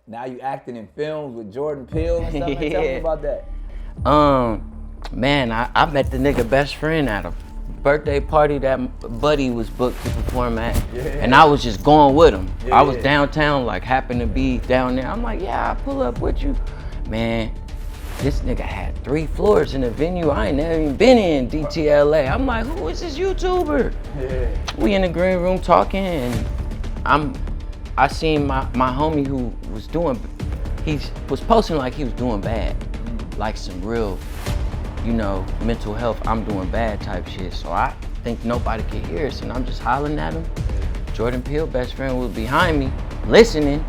now you acting in films with Jordan Peele and stuff. Man, tell me about that. Man, I met the nigga best friend at a birthday party that Buddy was booked to perform at, and I was just going with him. I was downtown, like happened to be down there. I'm like, yeah, I'll pull up with you. Man, this nigga had 3 floors in a venue I ain't never even been in, DTLA. I'm like, who is this YouTuber? We in the green room talking, and I seen my homie who was he was posting like he was doing bad, like some real, mental health, I'm doing bad type shit. So I think nobody could hear us, and I'm just hollering at him. Jordan Peele, best friend, was behind me, listening,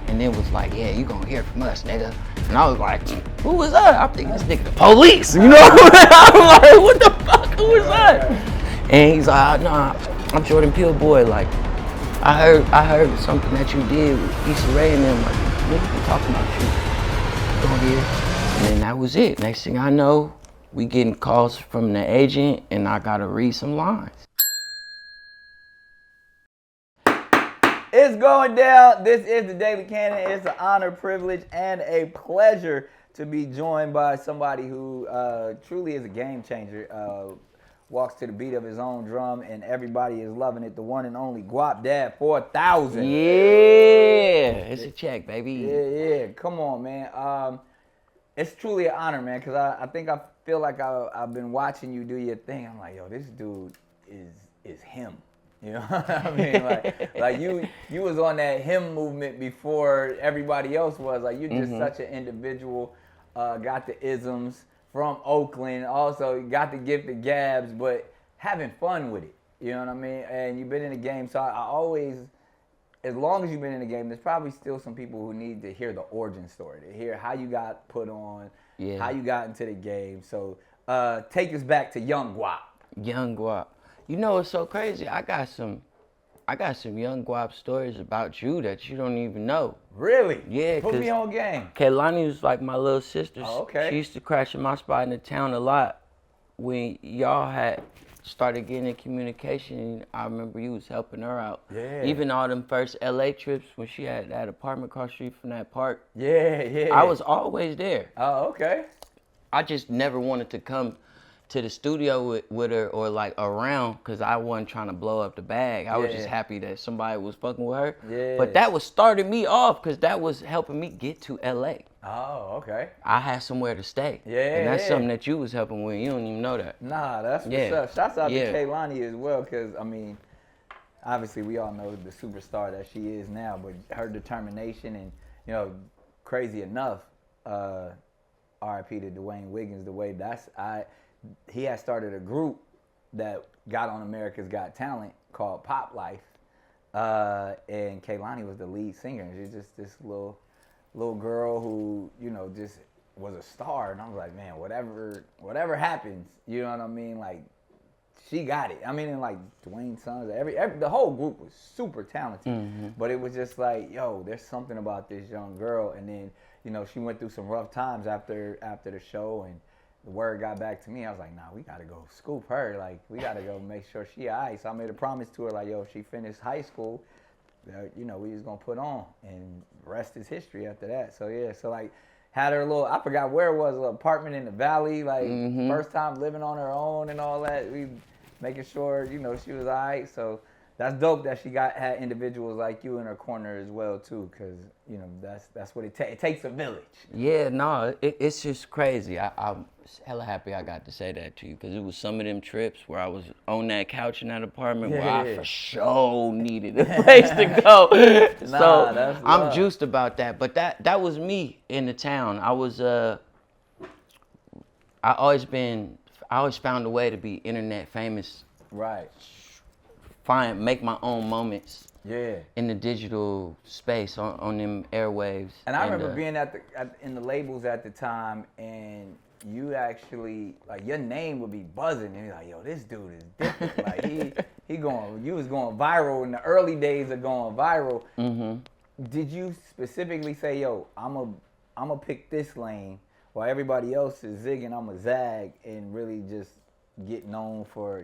and then was like, yeah, you gonna hear from us, nigga. And I was like, who was that? I'm thinking this nigga the police, I'm like, what the fuck, who was that? And he's like, nah, I'm Jordan Peele boy, like, I heard something that you did with Issa Rae and them, like, nigga, we talking about you. Go here. And then that was it. Next thing I know, we getting calls from the agent, and I gotta read some lines. It's going down. This is the Daily Cannon. It's an honor, privilege, and a pleasure to be joined by somebody who truly is a game changer. Walks to the beat of his own drum, and everybody is loving it. The one and only Guapdad 4000. Yeah, it's a check, baby. Yeah. Come on, man. It's truly an honor, man, because I think I feel like I've been watching you do your thing. I'm like, yo, this dude is him. You know what I mean? Like you was on that him movement before everybody else was. Like, you're just such an individual. Got the isms from Oakland. Also, you got the gift of gabs, but having fun with it. You know what I mean? And you've been in the game, so I always, as long as you've been in the game, there's probably still some people who need to hear the origin story, to hear how you got put on, how you got into the game. So take us back to Young Guap. Young Guap. You know what's so crazy? I got some Young Guap stories about you that you don't even know. Really? Yeah. Put me on game. Kehlani was like my little sister. Oh, okay. She used to crash in my spot in the town a lot. When y'all had started getting in communication, I remember you was helping her out. Yeah. Even all them first LA trips when she had that apartment across the street from that park. Yeah. I was always there. Oh, okay. I just never wanted to come to the studio with her or like around, because I wasn't trying to blow up the bag. I was just happy that somebody was fucking with her. Yeah. But that was starting me off, because that was helping me get to LA. Oh, okay. I had somewhere to stay. Yeah. And that's something that you was helping with. You don't even know that. Nah, that's what's up. Shouts out to Kehlani as well, because, I mean, obviously we all know the superstar that she is now, but her determination and, crazy enough, RIP to Dwayne Wiggins, the way he had started a group that got on America's Got Talent called Pop Life, and Kehlani was the lead singer. She's just this little girl who, just was a star, and I was like, man, whatever happens, you know what I mean? Like, she got it. I mean, and like Dwayne's sons, the whole group was super talented, but it was just like, yo, there's something about this young girl. And then, she went through some rough times after the show, and the word got back to me. I was like, nah, we got to go scoop her. Like, we got to go make sure she all right. So I made a promise to her, like, yo, if she finished high school, we was going to put on. And rest is history after that. So, yeah. So, like, had her I forgot where it was, an apartment in the valley. Like, first time living on her own and all that. We making sure, she was all right. So that's dope that she had individuals like you in her corner as well, too, because, that's what it takes. It takes a village. Yeah, no, it's just crazy. I'm hella happy I got to say that to you, because it was some of them trips where I was on that couch in that apartment where I for sure needed a place to go. So I'm juiced about that. But that was me in the town. I always found a way to be internet famous. Right. Make my own moments. Yeah. In the digital space on them airwaves. And I remember being in the labels at the time, and you actually, like, your name would be buzzing, and you're like, yo, this dude is different. Like, you was going viral in the early days of going viral. Did you specifically say, yo, I'm a pick this lane while everybody else is zigging, I'm a zag, and really just get known for,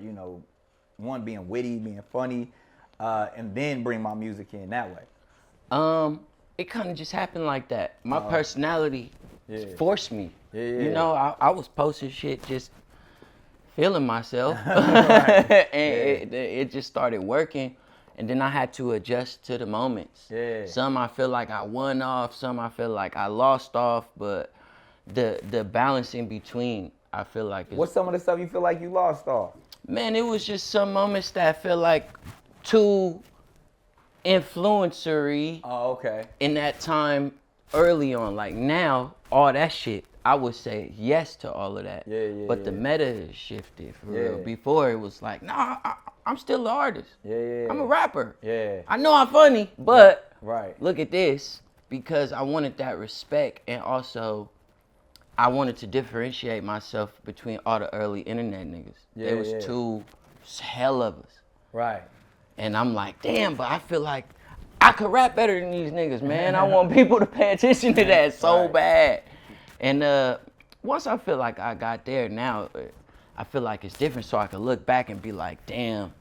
one, being witty, being funny, and then bring my music in that way? it kind of just happened like that. My personality forced me. Yeah. You know, I was posting shit just feeling myself. And it just started working. And then I had to adjust to the moments. Yeah. Some I feel like I won off, some I feel like I lost off, but the balance in between, I feel like is... What's some of the stuff you feel like you lost off? Man, it was just some moments that I feel like too influencery. Oh, okay. In that time early on. Like now, all that shit, I would say yes to all of that. But the meta has shifted for real. Before it was like, nah, I'm still an artist. I'm a rapper. I know I'm funny, but look at this. Because I wanted that respect, and also I wanted to differentiate myself between all the early internet niggas. There was two hell of us. And I'm like, damn, but I feel like I could rap better than these niggas, man. I want people to pay attention to that so bad. And once I feel like I got there now, I feel like it's different, so I can look back and be like, damn,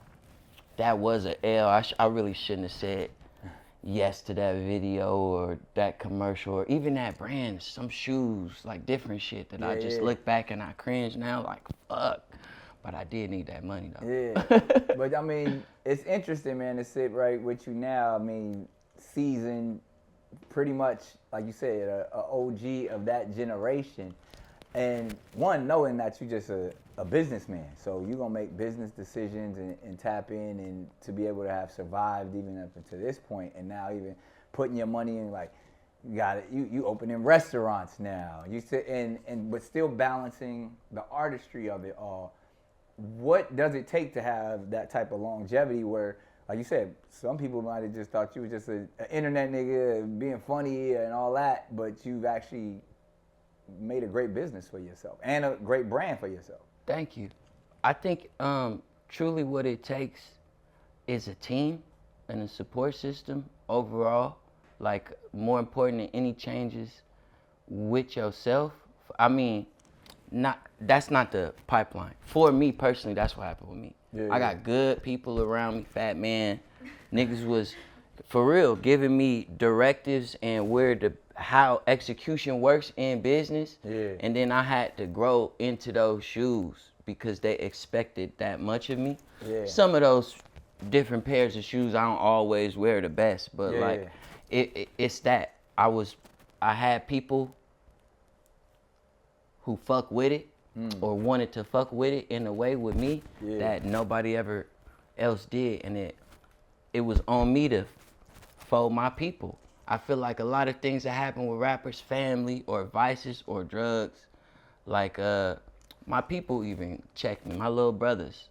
that was an L. I really shouldn't have said yes to that video or that commercial or even that brand, some shoes, like different shit that I just look back and I cringe now, like, fuck. But I did need that money though. But I mean, it's interesting, man, to sit right with you now. I mean, seasoned, pretty much, like you said, a OG of that generation. And one, knowing that you're just a businessman. So you're going to make business decisions and tap in and to be able to have survived even up to this point. And now even putting your money in, like, you got it. You opening restaurants now. You sit but still balancing the artistry of it all. What does it take to have that type of longevity where, like you said, some people might have just thought you were just an internet nigga being funny and all that, but you've actually made a great business for yourself and a great brand for yourself. Thank you. I think truly what it takes is a team and a support system overall. Like, more important than any changes with yourself. I mean, that's not the pipeline. For me personally, that's what happened with me. I got good people around me, Fat Man. Niggas was, for real, giving me directives and how execution works in business. And then I had to grow into those shoes because they expected that much of me. Some of those different pairs of shoes I don't always wear the best, but like it's that I had people who fuck with it or wanted to fuck with it in a way with me that nobody ever else did, and it was on me to fold my people. I feel like a lot of things that happen with rappers, family or vices or drugs, like my people even checked me, my little brothers.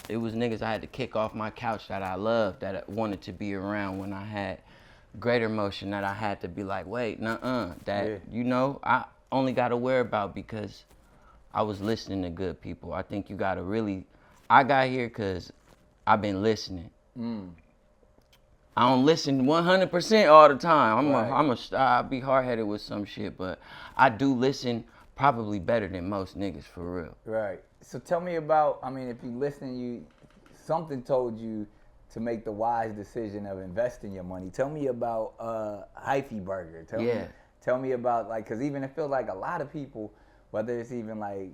It was niggas I had to kick off my couch that I loved, that I wanted to be around when I had greater motion, that I had to be like, wait, that you know, I only got to worry about because I was listening to good people. I think you got to really, I got here because I've been listening. I don't listen 100% all the time. I'll be hard-headed with some shit, but I do listen probably better than most niggas, for real. So tell me about, I mean, if you listen, something told you to make the wise decision of investing your money. Tell me about Hyphy Burger. Tell me about, like, because even it feels like a lot of people, whether it's even like,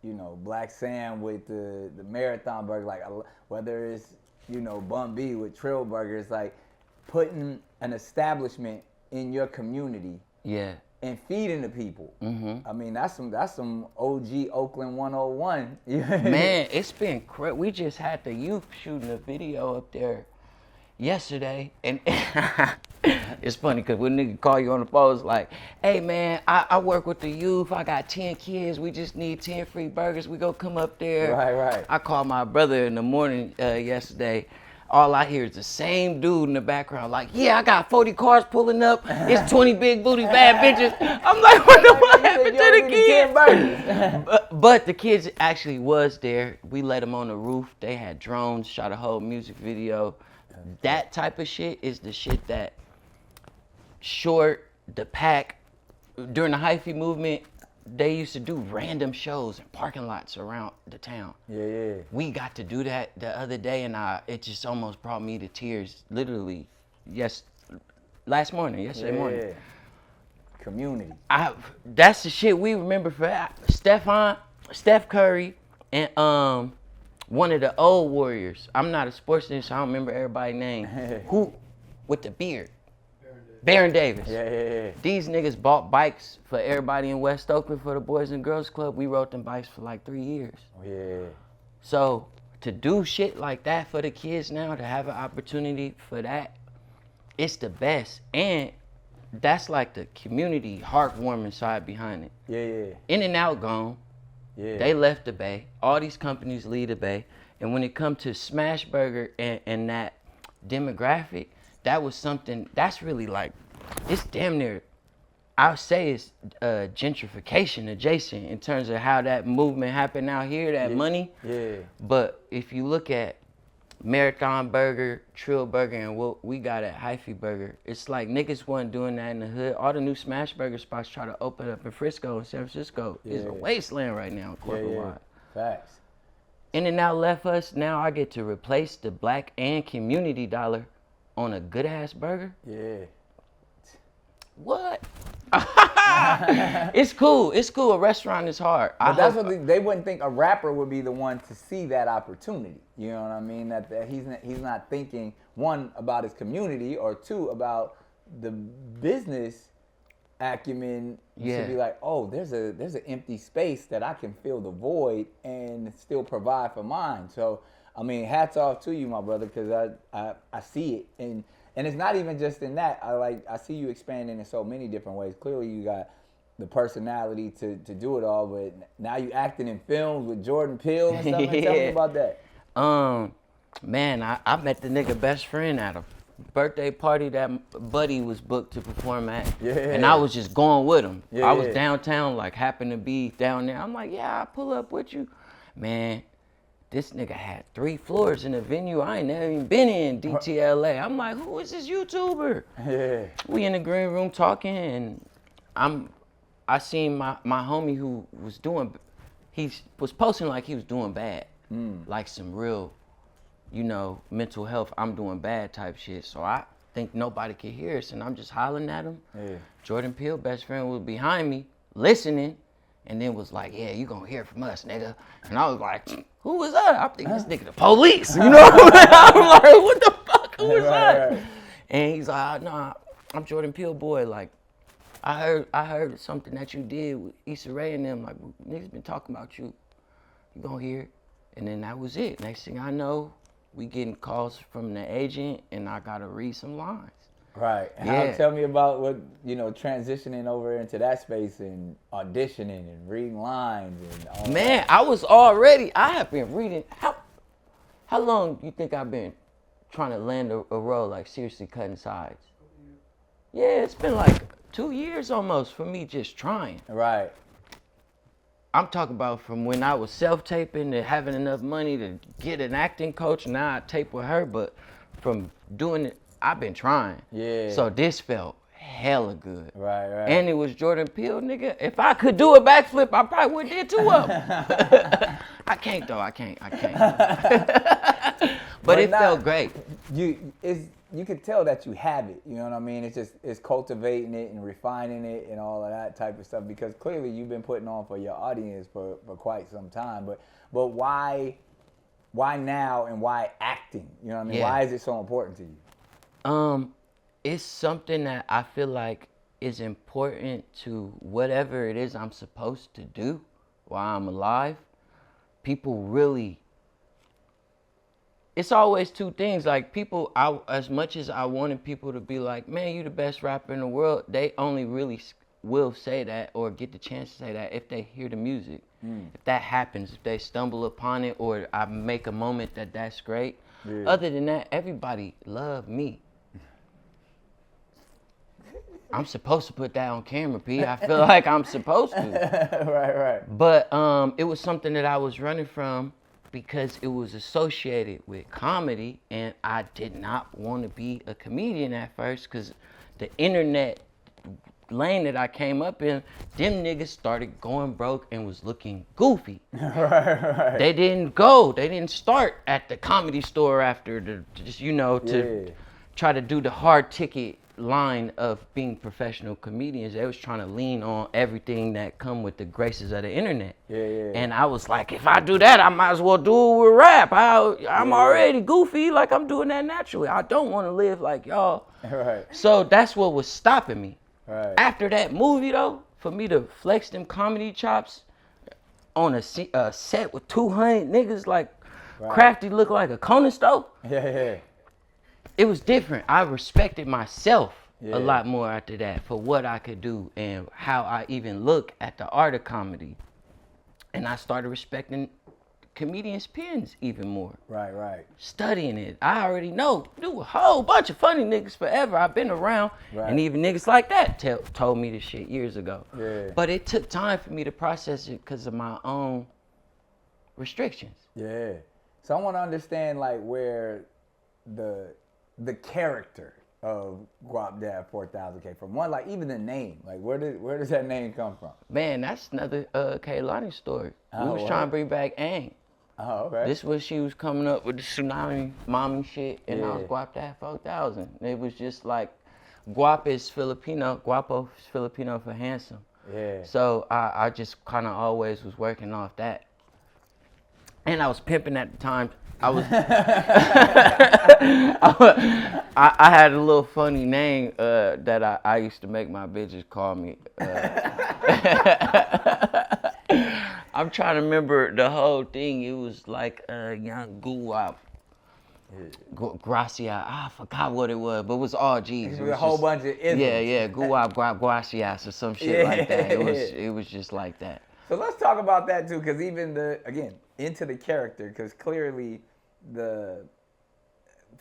you know, Black Sam with the Marathon Burger, like whether it's, you know, Bun B with Trill Burger, it's like putting an establishment in your community and feeding the people. I mean, that's some OG Oakland 101. Man, it's been crazy. We just had the youth shooting a video up there yesterday, and it's funny because when nigga call you on the phone, it's like, hey man, I work with the youth, I got 10 kids, we just need 10 free burgers, we go come up there. I called my brother in the morning yesterday. All I hear is the same dude in the background, like, yeah, I got 40 cars pulling up, it's 20 big booty bad bitches. I'm like, what the fuck happened to the kids? But the kids actually was there. We let them on the roof. They had drones, shot a whole music video. That type of shit is the shit that the pack, during the Hyphy movement, they used to do random shows in parking lots around the town. We got to do that the other day, and it just almost brought me to tears. Literally, yesterday morning. Community. That's the shit we remember for Steph Curry, and one of the old Warriors. I'm not a sports nigga, so I don't remember everybody's name. Who with the beard? Baron Davis. Yeah. These niggas bought bikes for everybody in West Oakland for the Boys and Girls Club. We rode them bikes for like 3 years. Yeah. So to do shit like that for the kids now, to have an opportunity for that, it's the best. And that's like the community heartwarming side behind it. Yeah. In-N-Out gone. Yeah. They left the Bay. All these companies leave the Bay. And when it comes to Smash Burger and that demographic, that was something that's really like, it's damn near, I would say it's gentrification adjacent in terms of how that movement happened out here, that money. Yeah. But if you look at Marathon Burger, Trill Burger, and what we got at Hyphy Burger, it's like niggas wasn't doing that in the hood. All the new Smash Burger spots try to open up in Frisco and San Francisco. It's a wasteland right now, corporate wide. Facts. In-N-Out left us. Now I get to replace the black and community dollar on a good ass burger. Yeah. What? It's cool. It's cool. A restaurant is hard. But that's what they wouldn't think a rapper would be the one to see that opportunity. You know what I mean? That he's not thinking, one, about his community, or two, about the business acumen to be like, oh, there's an empty space that I can fill the void and still provide for mine. So I mean, hats off to you, my brother, because I see it, and it's not even just in that. I see you expanding in so many different ways. Clearly, you got the personality to do it all, but now you acting in films with Jordan Peele and stuff. Tell me about that. Man, I met the nigga best friend at a birthday party that Buddy was booked to perform at, and I was just going with him. I was downtown, like happened to be down there. I'm like, yeah, I'll pull up with you, man. This nigga had 3 floors in the venue I ain't never even been in, DTLA. I'm like, who is this YouTuber? Yeah. We in the green room talking, and I seen my homie who was he was posting like he was doing bad. Like some real, mental health, I'm doing bad type shit. So I think nobody could hear us, and I'm just hollering at him. Yeah. Jordan Peele, best friend, was behind me, listening, and then was like, yeah, you gonna hear from us, nigga. And I was like, who was that? I think this nigga the police, you know what I mean? I'm like, what the fuck, who was that? Right. And he's like, nah, I'm Jordan Peele boy. Like, I heard something that you did with Issa Rae and them. Like, niggas been talking about you. You gonna hear it? And then that was it. Next thing I know, we getting calls from the agent, and I gotta read some lines. Right. Tell me about what, transitioning over into that space and auditioning and reading lines and all Man, that. I have been reading. How long do you think I've been trying to land a role, like seriously cutting sides? Yeah, it's been like 2 years almost for me just trying. Right. I'm talking about from when I was self-taping to having enough money to get an acting coach. Now I tape with her, but from doing it, I've been trying. Yeah. So this felt hella good. Right. And it was Jordan Peele, nigga. If I could do a backflip, I probably would have did 2 of them. I can't though. I can't. But it felt great. You could tell that you have it. You know what I mean? It's cultivating it and refining it and all of that type of stuff, because clearly you've been putting on for your audience for quite some time. But why now, and why acting? You know what I mean? Yeah. Why is it so important to you? It's something that I feel like is important to whatever it is I'm supposed to do while I'm alive. People really, it's always 2 things. Like people, as much as I wanted people to be like, man, you the best rapper in the world, they only really will say that or get the chance to say that if they hear the music. If that happens, if they stumble upon it, or I make a moment that's great. Yeah. Other than that, everybody love me. I'm supposed to put that on camera, P. I feel like I'm supposed to. Right. But it was something that I was running from because it was associated with comedy, and I did not want to be a comedian at first because the internet lane that I came up in, them niggas started going broke and was looking goofy. Right. They didn't start at the Comedy Store after try to do the hard ticket line of being professional comedians. They was trying to lean on everything that come with the graces of the internet. And I was like, if I do that, I might as well do it with rap. I'm already goofy, like I'm doing that naturally. I don't want to live like y'all. So that's what was stopping me. After that movie though, for me to flex them comedy chops on a set with 200 niggas like Crafty looked like a Conan stove. It was different. I respected myself a lot more after that for what I could do and how I even look at the art of comedy. And I started respecting comedians' pens even more. Studying it. I already know. Do a whole bunch of funny niggas forever. I've been around. And even niggas like that told me this shit years ago. But it took time for me to process it because of my own restrictions. So I want to understand like where the character of Guapdad 4000 came from. One, like even the name, like where does that name come from? Man, that's another Kehlani story. We was trying to bring back Ang. This was she was coming up with the tsunami mommy shit, and I was Guapdad 4000. It was just like Guap is Filipino, Guapo is Filipino for handsome. So I just kind of always was working off that. And I was pimping at the time. I was I had a little funny name that I used to make my bitches call me. I'm trying to remember the whole thing. It was like young Guap. Gracia, I forgot what it was, but it was all G's. It was a whole bunch of isms. Guap, Gracias or some shit like that. It was just like that. So let's talk about that too, because even into the character, because clearly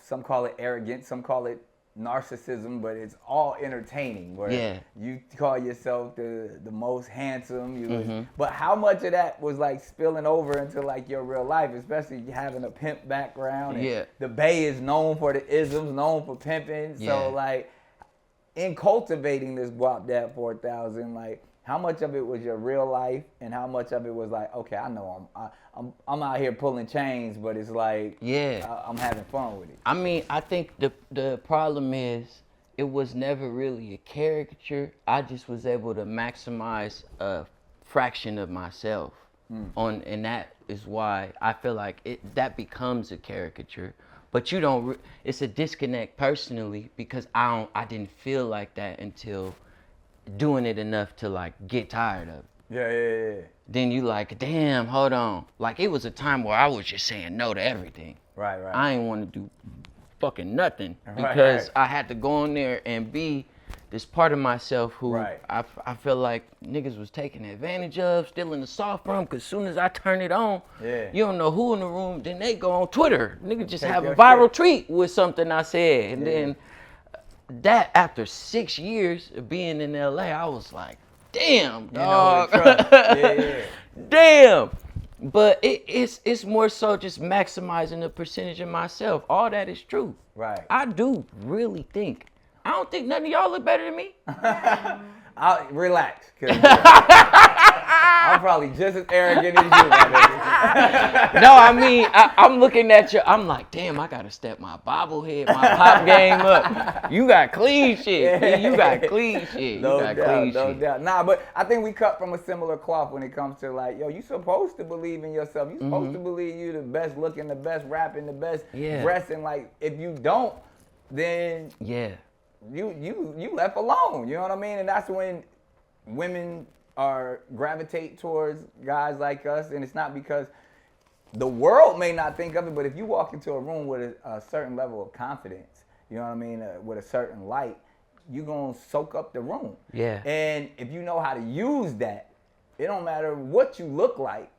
some call it arrogant, some call it narcissism, but it's all entertaining. Where you call yourself the most handsome, but how much of that was like spilling over into like your real life, especially having a pimp background. And the Bay is known for the isms, known for pimping. So like in cultivating this Guapdad 4000, like how much of it was your real life, and how much of it was like, okay, I know I'm out here pulling chains, but it's like I'm having fun with it. I mean, I think the problem is it was never really a caricature. I just was able to maximize a fraction of myself and that is why I feel like that becomes a caricature. But you don't. It's a disconnect personally because I didn't feel like that until doing it enough to like get tired of it. Then you like, damn, hold on. Like it was a time where I was just saying no to everything. I ain't want to do fucking nothing because I had to go in there and be this part of myself who I feel like niggas was taking advantage of, stealing the soft from, because as soon as I turn it on, you don't know who in the room, then they go on Twitter. Niggas just have a viral tweet with something I said. And then that after 6 years of being in LA, I was like, damn, dog. Damn. But it's more so just maximizing the percentage of myself. All that is true. I do really think. I don't think none of y'all look better than me. Relax. I'm probably just as arrogant as you, my nigga. No, I mean, I'm looking at you. I'm like, damn, I got to step my bobblehead, my pop game up. You got clean shit. You got clean shit. No doubt. Nah, but I think we cut from a similar cloth when it comes to like, yo, you supposed to believe in yourself. You supposed to believe you the best looking, the best rapping, the best dressing. Like, if you don't, then you left alone. You know what I mean? And that's when women gravitate towards guys like us, and it's not because the world may not think of it, but if you walk into a room with a certain level of confidence, you know what I mean, with a certain light, you're going to soak up the room. And if you know how to use that, it don't matter what you look like,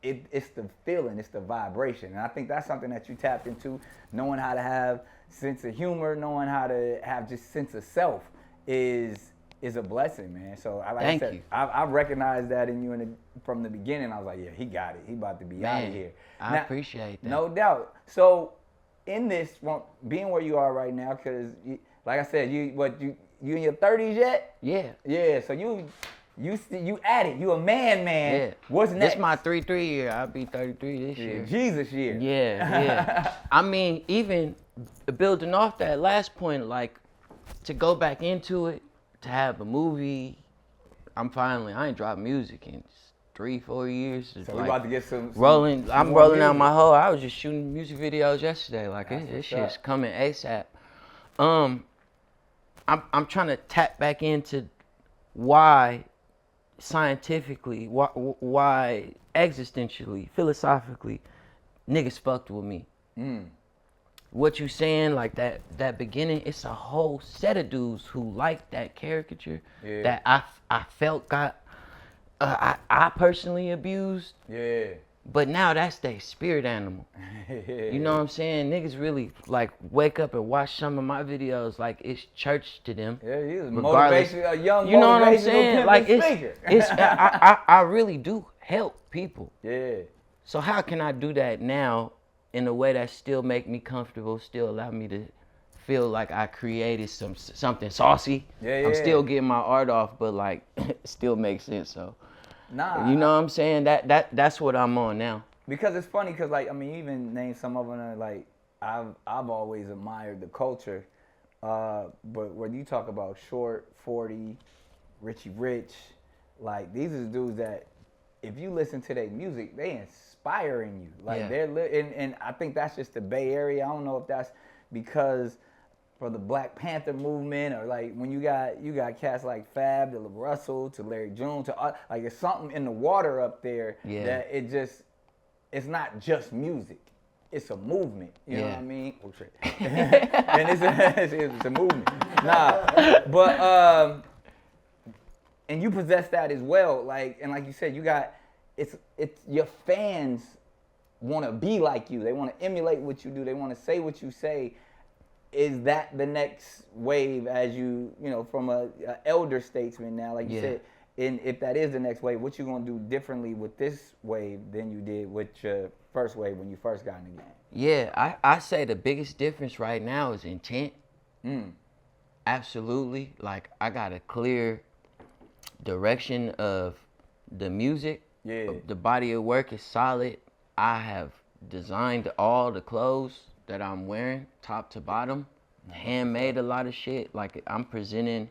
it's the feeling, it's the vibration. And I think that's something that you tapped into, knowing how to have sense of humor, knowing how to have just sense of self is a blessing, man. So I recognized that in you from the beginning. I was like, yeah, he got it. He about to be out of here. I appreciate that. No doubt. So in this, being where you are right now, because like I said, you in your 30s yet? Yeah. So you at it. You a man. Yeah. What's next? This my 3-3 year. I'll be 33 this year. Jesus year. Yeah. I mean, even building off that last point, like to go back into it, to have a movie. I ain't dropped music in 3-4 years. So we about to get some rolling. some I'm more rolling music. out my whole. I was just shooting music videos yesterday. Like this shit's coming ASAP. I'm trying to tap back into why scientifically, why existentially, philosophically, niggas fucked with me. What you saying, like that beginning, it's a whole set of dudes who like that caricature that I felt I personally abused. Yeah. But now that's their spirit animal. You know what I'm saying? Niggas really like wake up and watch some of my videos like it's church to them. Yeah, he's regardless. a young You know what I'm motivational saying? Like speaker. I really do help people. Yeah. So how can I do that now in a way that still make me comfortable, still allow me to feel like I created something saucy? Yeah. I'm still getting my art off, but like it still makes sense. So Nah. you know what I'm saying? That's what I'm on now. Because it's funny, cause like I mean, even name some of them. Like I've always admired the culture, but when you talk about Short, 40, Richie Rich, like these are dudes that if you listen to their music, they inspiring you. Like they're and I think that's just the Bay Area. I don't know if that's because for the Black Panther movement or like when you got cats like Fab to Russell to Larry June to like it's something in the water up there that it's not just music. It's a movement. You know what I mean? Oh shit. And it's a movement. Nah. But and you possess that as well. Like you said, you got it's your fans want to be like you. They want to emulate what you do. They want to say what you say. Is that the next wave as you know, from a elder statesman now, like you said, and if that is the next wave, what you gonna do differently with this wave than you did with your first wave when you first got in the game? Yeah, I say the biggest difference right now is intent. Absolutely. Like I got a clear direction of the music. Yeah. The body of work is solid. I have designed all the clothes that I'm wearing, top to bottom, handmade a lot of shit. Like I'm presenting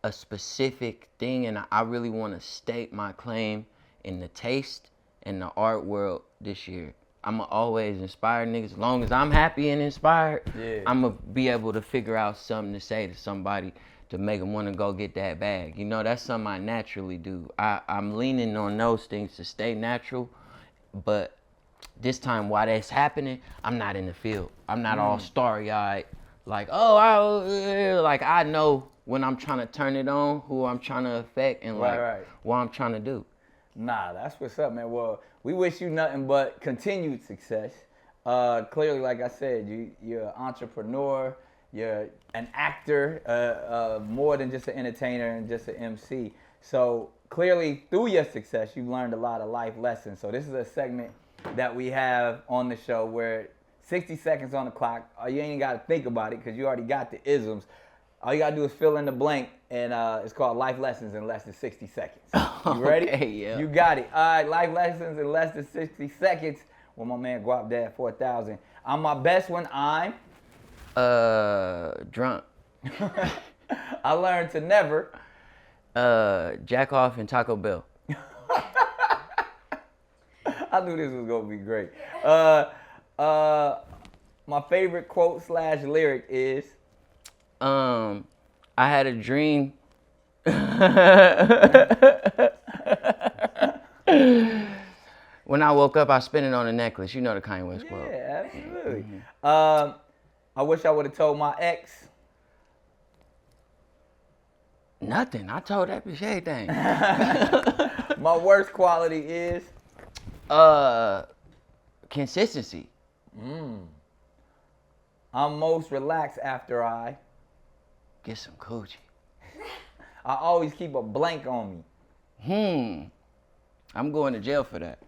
a specific thing, and I really want to state my claim in the taste and the art world this year. I'ma always inspire niggas. As long as I'm happy and inspired, I'ma be able to figure out something to say to somebody to make them want to go get that bag. You know, that's something I naturally do. I'm leaning on those things to stay natural, but this time while that's happening, I'm not in the field. I'm not all starry-eyed, like, like I know when I'm trying to turn it on, who I'm trying to affect, and what I'm trying to do. Nah, that's what's up, man. Well, we wish you nothing but continued success. Clearly, like I said, you're an entrepreneur, you're an actor, more than just an entertainer and just an MC. So clearly, through your success, you've learned a lot of life lessons. So this is a segment that we have on the show where 60 seconds on the clock. You ain't got to think about it because you already got the isms. All you got to do is fill in the blank, and it's called Life Lessons in Less Than 60 Seconds. You ready? Okay, yeah. You got it. All right, Life Lessons in Less Than 60 Seconds with my man Guapdad 4000. I'm my best when I'm... drunk. I learned to never... jack off in Taco Bell. I knew this was going to be great. My favorite quote / lyric is... I had a dream. When I woke up, I spent it on a necklace. You know the Kanye West quote. Yeah, absolutely. I wish I would have told my ex. Nothing. I told that bitch everything. My worst quality is? Consistency. I'm most relaxed after I get some coochie. I always keep a blank on me. I'm going to jail for that.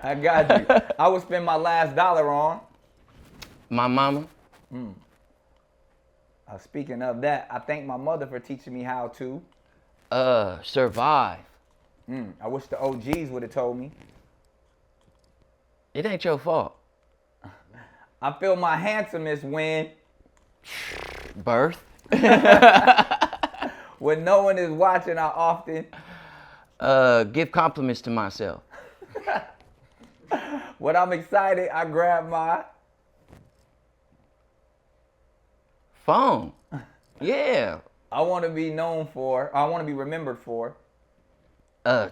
I got you. I would spend my last dollar on my mama. Speaking of that, I thank my mother for teaching me how to survive. I wish the OGs would have told me. It ain't your fault. I feel my handsomest when birth. When no one is watching, I often give compliments to myself. When I'm excited, I grab my phone. Yeah. I want to be known for, I want to be remembered for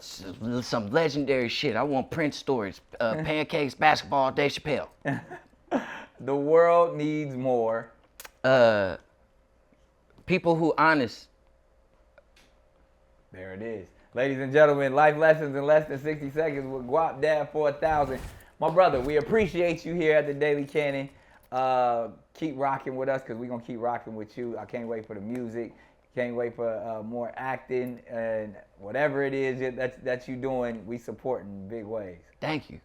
Some legendary shit. I want Prince stories. Pancakes, basketball, Dave Chappelle. the world needs more People who honest. There it is. Ladies and gentlemen, life lessons in less than 60 seconds with Guapdad 4000. My brother, we appreciate you here at the Daily Cannon. Keep rocking with us because we're going to keep rocking with you. I can't wait for the music. Can't wait for more acting and whatever it is that you're doing, we support in big ways. Thank you.